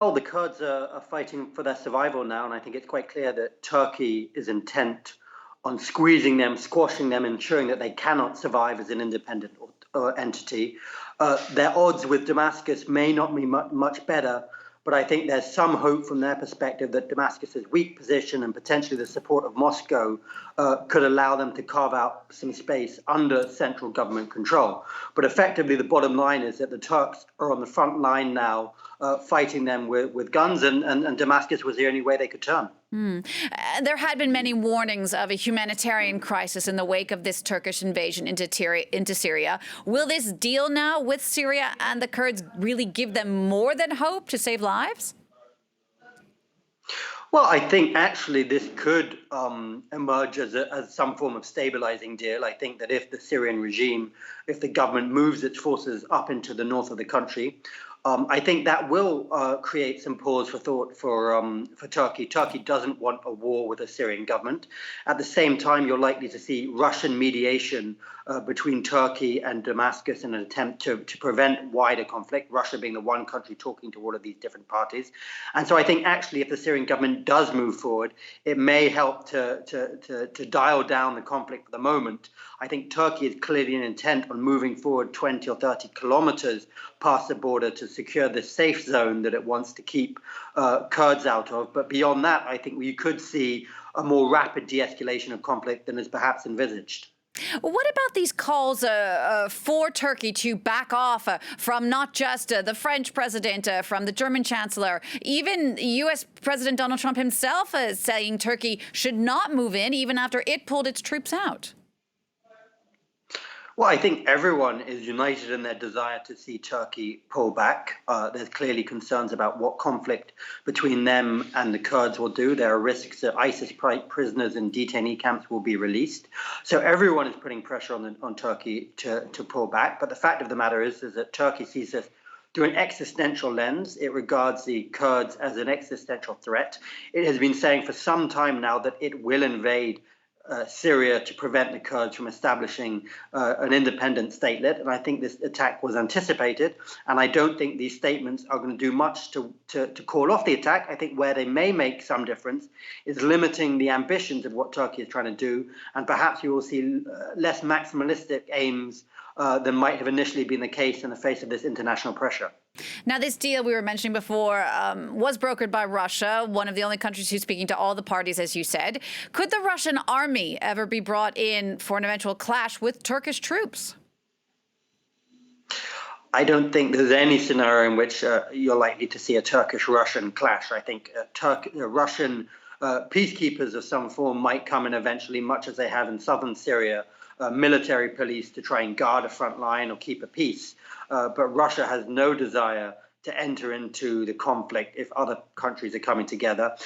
Well, the Kurds are fighting for their survival now, and I think it's quite clear that Turkey is intent on squeezing them, squashing them, ensuring that they cannot survive as an independent entity. Their odds with Damascus may not be much better, but I think there's some hope from their perspective that Damascus's weak position and potentially the support of Moscow could allow them to carve out some space under central government control. But effectively, the bottom line is that the Turks are on the front line now, fighting them with guns, and Damascus was the only way they could turn. There had been many warnings of a humanitarian crisis in the wake of this Turkish invasion into Syria. Will this deal now with Syria and the Kurds really give them more than hope to save lives? Well, I think actually this could emerge as some form of stabilizing deal. I think that if the Syrian regime, if the government moves its forces up into the north of the country, I think that will create some pause for thought for Turkey. Turkey doesn't want a war with the Syrian government. At the same time, you're likely to see Russian mediation between Turkey and Damascus in an attempt to prevent wider conflict, Russia being the one country talking to all of these different parties. And so I think actually if the Syrian government does move forward, it may help to dial down the conflict for the moment. I think Turkey is clearly intent on moving forward 20 or 30 kilometers past the border to secure the safe zone that it wants to keep Kurds out of. But beyond that, I think we could see a more rapid de-escalation of conflict than is perhaps envisaged. What about these calls for Turkey to back off from not just the French president, from the German chancellor, even U.S. President Donald Trump himself saying Turkey should not move in even after it pulled its troops out? Well, I think everyone is united in their desire to see Turkey pull back. There's clearly concerns about what conflict between them and the Kurds will do. There are risks that ISIS prisoners in detainee camps will be released. So everyone is putting pressure on Turkey to pull back. But the fact of the matter is that Turkey sees this through an existential lens. It regards the Kurds as an existential threat. It has been saying for some time now that it will invade Syria to prevent the Kurds from establishing an independent statelet. And I think this attack was anticipated. And I don't think these statements are going to do much to call off the attack. I think where they may make some difference is limiting the ambitions of what Turkey is trying to do. And perhaps you will see less maximalistic aims than might have initially been the case in the face of this international pressure. Now, this deal we were mentioning before was brokered by Russia, one of the only countries who's speaking to all the parties, as you said. Could the Russian army ever be brought in for an eventual clash with Turkish troops? I don't think there's any scenario in which you're likely to see a Turkish-Russian clash. I think Russian peacekeepers of some form might come in eventually, much as they have in southern Syria, military police to try and guard a front line or keep a peace. But Russia has no desire to enter into the conflict if other countries are coming together.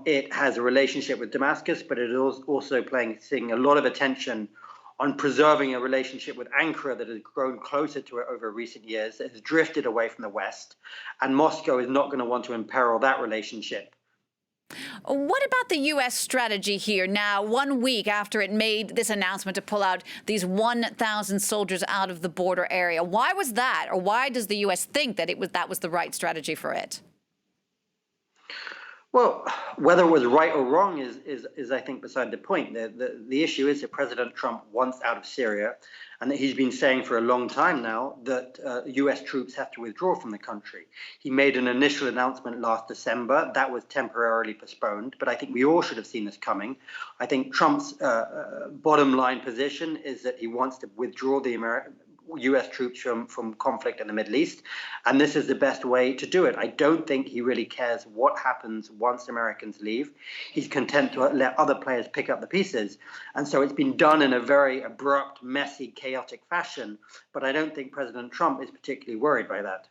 It has a relationship with Damascus, but it is also seeing a lot of attention on preserving a relationship with Ankara that has grown closer to it over recent years, that has drifted away from the West, and Moscow is not going to want to imperil that relationship. What about the U.S. strategy here now, 1 week after it made this announcement to pull out these 1,000 soldiers out of the border area? Why was that, or why does the U.S. think that that was the right strategy for it? Well, whether it was right or wrong is I think, beside the point. The issue is that President Trump wants out of Syria, and that he's been saying for a long time now that U.S. troops have to withdraw from the country. He made an initial announcement last December. That was temporarily postponed, but I think we all should have seen this coming. I think Trump's bottom line position is that he wants to withdraw the U.S. troops from conflict in the Middle East, and this is the best way to do it. I don't think he really cares what happens once Americans leave. He's content to let other players pick up the pieces, and so it's been done in a very abrupt, messy, chaotic fashion, but I don't think President Trump is particularly worried by that.